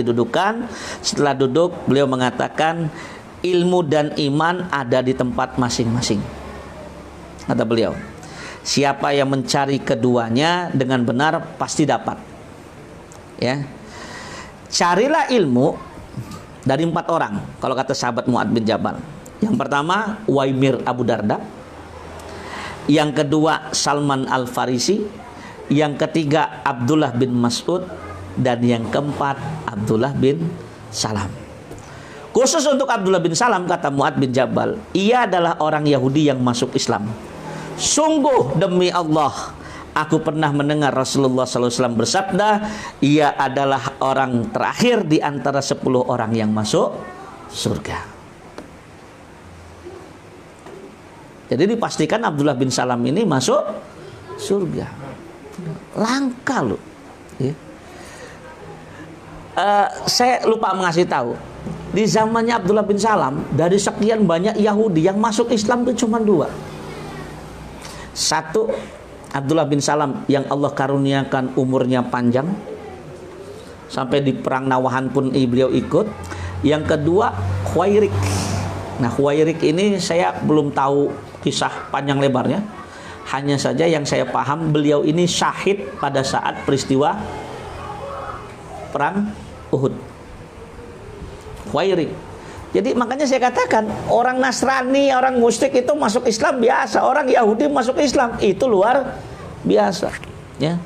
Setelah duduk, beliau mengatakan, ilmu dan iman ada di tempat masing-masing. Kata beliau, siapa yang mencari keduanya dengan benar pasti dapat. Ya, carilah ilmu dari 4 orang. Kalau kata sahabat Mu'ad bin Jabal, yang pertama Waimir Abu Darda, yang kedua Salman Al-Farisi, yang ketiga Abdullah bin Mas'ud, dan yang keempat Abdullah bin Salam. Khusus untuk Abdullah bin Salam, kata Mu'ad bin Jabal, ia adalah orang Yahudi yang masuk Islam. Sungguh demi Allah, aku pernah mendengar Rasulullah SAW bersabda, ia adalah orang terakhir di antara 10 orang yang masuk surga. Jadi dipastikan Abdullah bin Salam ini masuk surga. Langka loh. Ya. Saya lupa mengasih tahu, di zamannya Abdullah bin Salam, dari sekian banyak Yahudi yang masuk Islam itu cuma 2. Satu, Abdullah bin Salam yang Allah karuniakan umurnya panjang, sampai di perang Nawahan pun beliau ikut. Yang kedua Khuwairik. Nah, Khuwairik ini saya belum tahu kisah panjang lebarnya. Hanya saja yang saya paham, beliau ini syahid pada saat peristiwa perang Uhud. Khawairi. Jadi makanya saya katakan, orang Nasrani, orang musyrik itu masuk Islam biasa, orang Yahudi masuk Islam itu luar biasa, ya.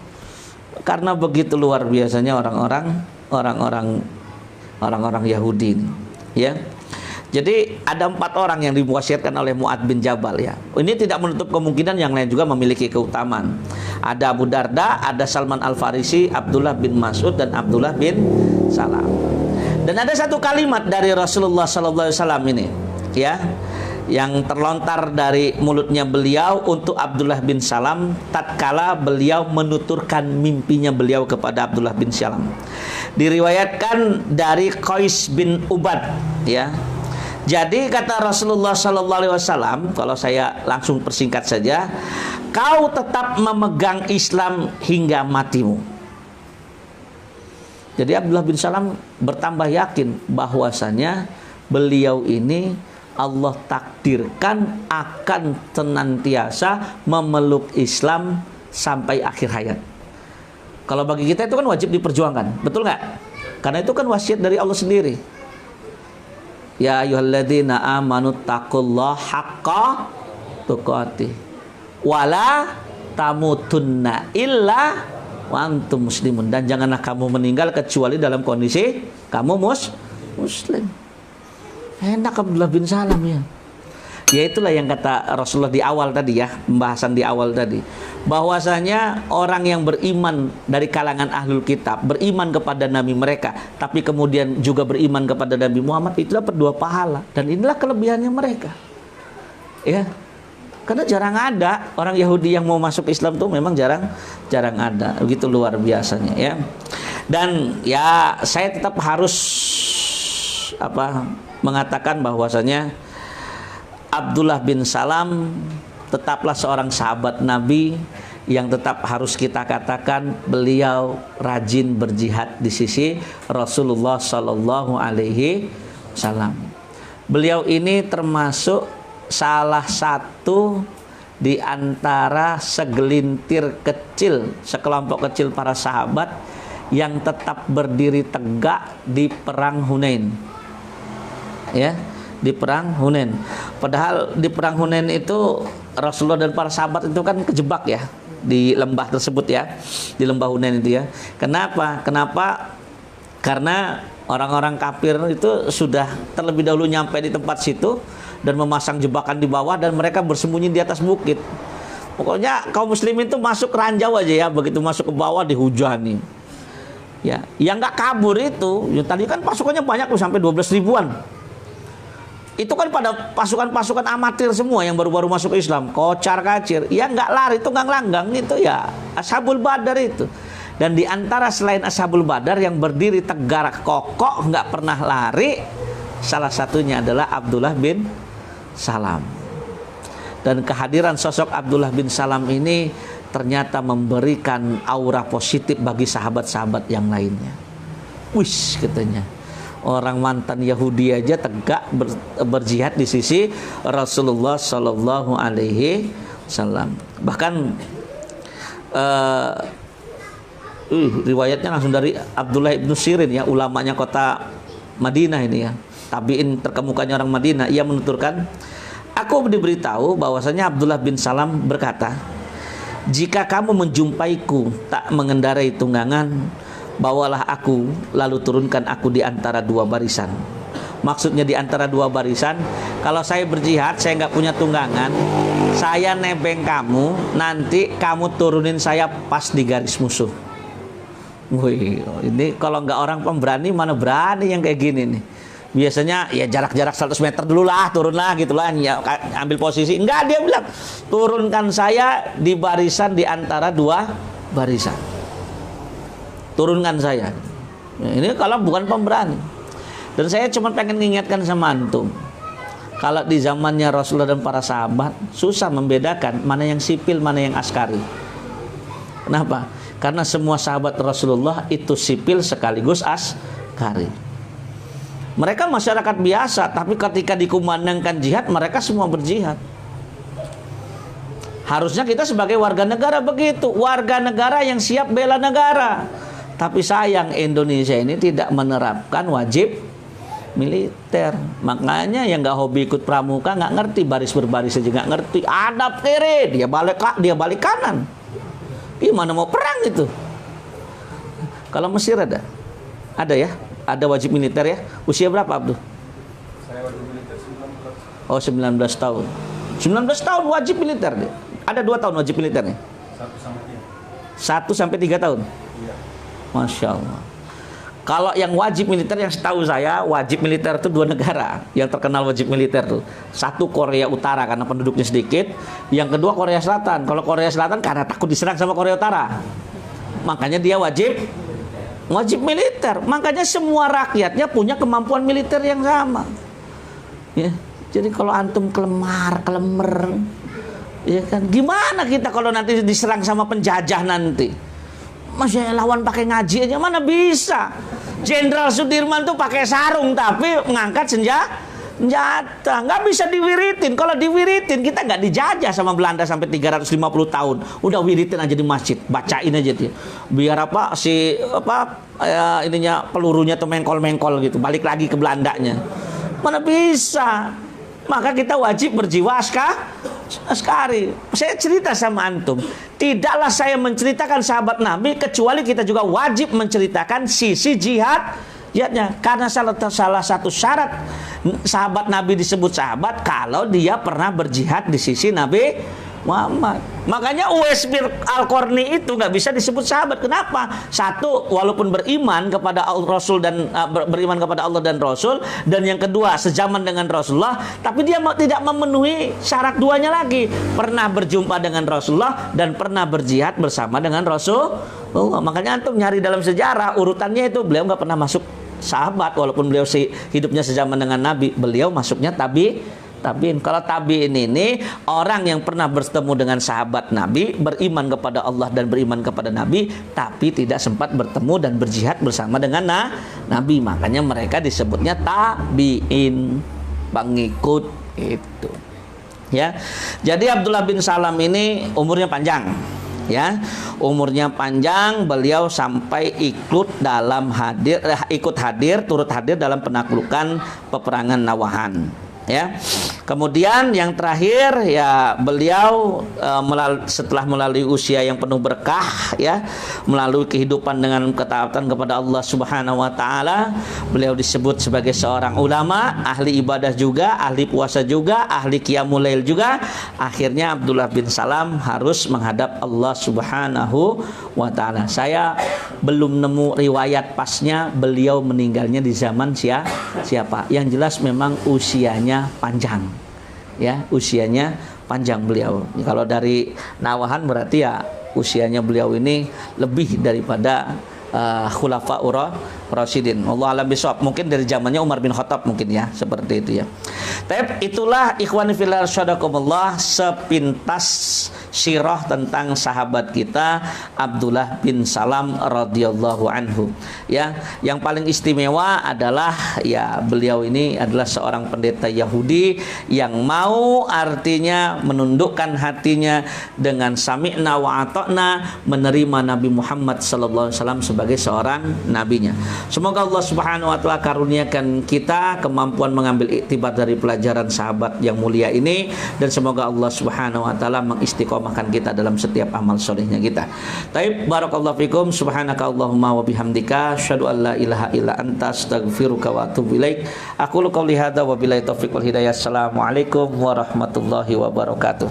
Karena begitu luar biasanya orang-orang Yahudi ini, ya. Jadi ada 4 orang yang diwasiatkan oleh Mu'adz bin Jabal, ya. Ini tidak menutup kemungkinan yang lain juga memiliki keutamaan. Ada Abu Darda, ada Salman Al-Farisi, Abdullah bin Mas'ud dan Abdullah bin Salam. Dan ada satu kalimat dari Rasulullah sallallahu alaihi wasallam ini, ya, yang terlontar dari mulutnya beliau untuk Abdullah bin Salam tatkala beliau menuturkan mimpinya beliau kepada Abdullah bin Salam. Diriwayatkan dari Qais bin Ubad, ya. Jadi kata Rasulullah sallallahu alaihi wasallam, kalau saya langsung persingkat saja, kau tetap memegang Islam hingga matimu. Jadi Abdullah bin Salam bertambah yakin bahwasanya beliau ini Allah takdirkan akan senantiasa memeluk Islam sampai akhir hayat. Kalau bagi kita itu kan wajib diperjuangkan, betul nggak? Karena itu kan wasiat dari Allah sendiri. Ya ayyuhalladzina amanu taqullaha haqqa tuqatih wala tamutunna illa wa antum muslimun, dan janganlah kamu meninggal kecuali dalam kondisi kamu muslim. Enak Abdullah bin Salam, ya. Ya itulah yang kata Rasulullah di awal tadi, ya, pembahasan di awal tadi, bahwasanya orang yang beriman dari kalangan ahlul kitab, beriman kepada nabi mereka, tapi kemudian juga beriman kepada Nabi Muhammad, itu dapat 2 pahala. Dan inilah kelebihannya mereka, ya. Karena jarang ada orang Yahudi yang mau masuk Islam tuh, memang jarang ada. Begitu luar biasanya, ya. Dan ya saya tetap harus mengatakan bahwasanya Abdullah bin Salam tetaplah seorang sahabat Nabi yang tetap harus kita katakan beliau rajin berjihad di sisi Rasulullah Sallallahu Alaihi Wasallam. Beliau ini termasuk salah satu di antara segelintir kecil, sekelompok kecil para sahabat yang tetap berdiri tegak di perang Hunain, ya. Di perang Hunain. Padahal di perang Hunain itu Rasulullah dan para sahabat itu kan kejebak, ya, di lembah tersebut, ya, di lembah Hunain itu, ya. Kenapa? Karena orang-orang kafir itu sudah terlebih dahulu nyampe di tempat situ dan memasang jebakan di bawah, dan mereka bersembunyi di atas bukit. Pokoknya kaum muslimin itu masuk ranjau aja, ya, begitu masuk ke bawah dihujani. Ya, yang nggak kabur itu, ya, tadi kan pasukannya banyak tuh, sampai 12 ribuan. Itu kan pada pasukan-pasukan amatir semua yang baru-baru masuk Islam, kocar-kacir. Ya nggak lari, itu nggak langgang, itu ya Ashabul Badar itu. Dan di antara selain Ashabul Badar yang berdiri tegar kokoh, nggak pernah lari, salah satunya adalah Abdullah bin Salam. Dan kehadiran sosok Abdullah bin Salam ini ternyata memberikan aura positif bagi sahabat-sahabat yang lainnya. Wis, katanya, orang mantan Yahudi aja tegak berjihad di sisi Rasulullah Sallallahu Alaihi Wasallam. Bahkan riwayatnya langsung dari Abdullah ibnu Sirin, ya, ulamanya kota Madinah ini, ya, tabiin terkemukanya orang Madinah. Ia menuturkan, aku diberitahu bahwasanya Abdullah bin Salam berkata, jika kamu menjumpaiku tak mengendarai tunggangan, bawalah aku, lalu turunkan aku di antara 2 barisan. Maksudnya di antara 2 barisan, kalau saya berjihad, saya nggak punya tunggangan, saya nebeng kamu, nanti kamu turunin saya pas di garis musuh. Wih, ini kalau nggak orang pemberani, mana berani yang kayak gini nih. Biasanya ya jarak-jarak 100 meter dulu lah, turun lah gitulah, ya, ambil posisi. Enggak, dia bilang, turunkan saya di barisan di antara 2 barisan. Turunkan saya. Ya, ini kalau bukan pemberani. Dan saya cuma pengen mengingatkan sama antum, kalau di zamannya Rasulullah dan para sahabat susah membedakan mana yang sipil, mana yang askari. Kenapa? Karena semua sahabat Rasulullah itu sipil sekaligus askari. Mereka masyarakat biasa, tapi ketika dikumandangkan jihad, mereka semua berjihad. Harusnya kita sebagai warga negara begitu, warga negara yang siap bela negara. Tapi sayang Indonesia ini tidak menerapkan wajib militer. Makanya yang nggak hobi ikut pramuka nggak ngerti, baris berbaris aja nggak ngerti. Adab kiri, dia balik kanan. Gimana mau perang itu? Kalau Mesir ada ya, ada wajib militer ya. Usia berapa Abdul? Saya wajib militer 19. Oh 19 tahun. 19 tahun wajib militer deh. Ada 2 tahun wajib militer nih. 1 sampai 3 tahun. Iya. Masya Allah. Kalau yang wajib militer, yang setahu saya wajib militer itu 2 negara yang terkenal wajib militer tuh. Satu Korea Utara karena penduduknya sedikit, yang kedua Korea Selatan. Kalau Korea Selatan karena takut diserang sama Korea Utara, makanya dia wajib militer. Makanya semua rakyatnya punya kemampuan militer yang sama. Ya, jadi kalau antum kelemer, ya kan, gimana kita kalau nanti diserang sama penjajah nanti? Masya lawan pakai ngaji aja mana bisa. Jenderal Sudirman tuh pakai sarung tapi mengangkat senjata, nggak bisa diwiritin. Kalau diwiritin kita nggak dijajah sama Belanda sampai 350 tahun. Udah wiritin aja di masjid, bacain aja dia. Biar ininya pelurunya tuh mengkol gitu, balik lagi ke Belandanya. Mana bisa. Maka kita wajib berjiwa askari. Saya cerita sama antum, tidaklah saya menceritakan sahabat Nabi kecuali kita juga wajib menceritakan sisi jihadnya. Karena salah satu syarat sahabat Nabi disebut sahabat kalau dia pernah berjihad di sisi Nabi Muhammad. Makanya Uwais bin Al-Qarni itu nggak bisa disebut sahabat. Kenapa? Satu, walaupun beriman kepada Rasul dan beriman kepada Allah dan Rasul, dan yang kedua sezaman dengan Rasulullah, tapi dia tidak memenuhi syarat duanya lagi. Pernah berjumpa dengan Rasulullah dan pernah berjihad bersama dengan Rasulullah. Makanya antum nyari dalam sejarah urutannya itu beliau nggak pernah masuk sahabat, walaupun beliau hidupnya sezaman dengan Nabi. Beliau masuknya tabi'in. Kalau tabi'in ini orang yang pernah bertemu dengan sahabat Nabi, beriman kepada Allah dan beriman kepada Nabi, tapi tidak sempat bertemu dan berjihad bersama dengan Nabi. Makanya mereka disebutnya tabi'in, pengikut itu. Ya. Jadi Abdullah bin Salam ini umurnya panjang. Ya, umurnya panjang, beliau sampai turut hadir dalam penaklukan peperangan Nawahan. Ya, kemudian yang terakhir ya beliau setelah melalui usia yang penuh berkah, ya, melalui kehidupan dengan ketaatan kepada Allah Subhanahu Wa Taala, beliau disebut sebagai seorang ulama, ahli ibadah juga, ahli puasa juga, ahli qiyamul lail juga. Akhirnya Abdullah bin Salam harus menghadap Allah Subhanahu Wa Taala. Saya belum nemu riwayat pasnya beliau meninggalnya di zaman siapa. Yang jelas memang usianya panjang, ya, usianya panjang beliau. Kalau dari Nawahan berarti ya usianya beliau ini lebih daripada Khulafaur Rasyidin. Allah alam bisawab. Mungkin dari zamannya Umar bin Khattab mungkin ya, seperti itu ya. Tapi itulah ikhwani fillah syadakumullah sepintas sirah tentang sahabat kita Abdullah bin Salam radhiyallahu anhu. Ya, yang paling istimewa adalah ya beliau ini adalah seorang pendeta Yahudi yang mau artinya menundukkan hatinya dengan sami'na wa ata'na, menerima Nabi Muhammad sallallahu alaihi wasallam sebagai seorang nabinya. Semoga Allah Subhanahu wa taala karuniakan kita kemampuan mengambil iktibar dari pelajaran sahabat yang mulia ini, dan semoga Allah Subhanahu wa taala mengistiqomahkan kita dalam setiap amal solehnya kita. Taib, barakallahu fikum, subhanaka Allahumma wa bihamdika, asyhadu an la ilaha illa anta, astaghfiruka wa atubu ilaik. Aqulu qouli hadza wa billahi taufiq wal hidayah. Assalamualaikum warahmatullahi wabarakatuh.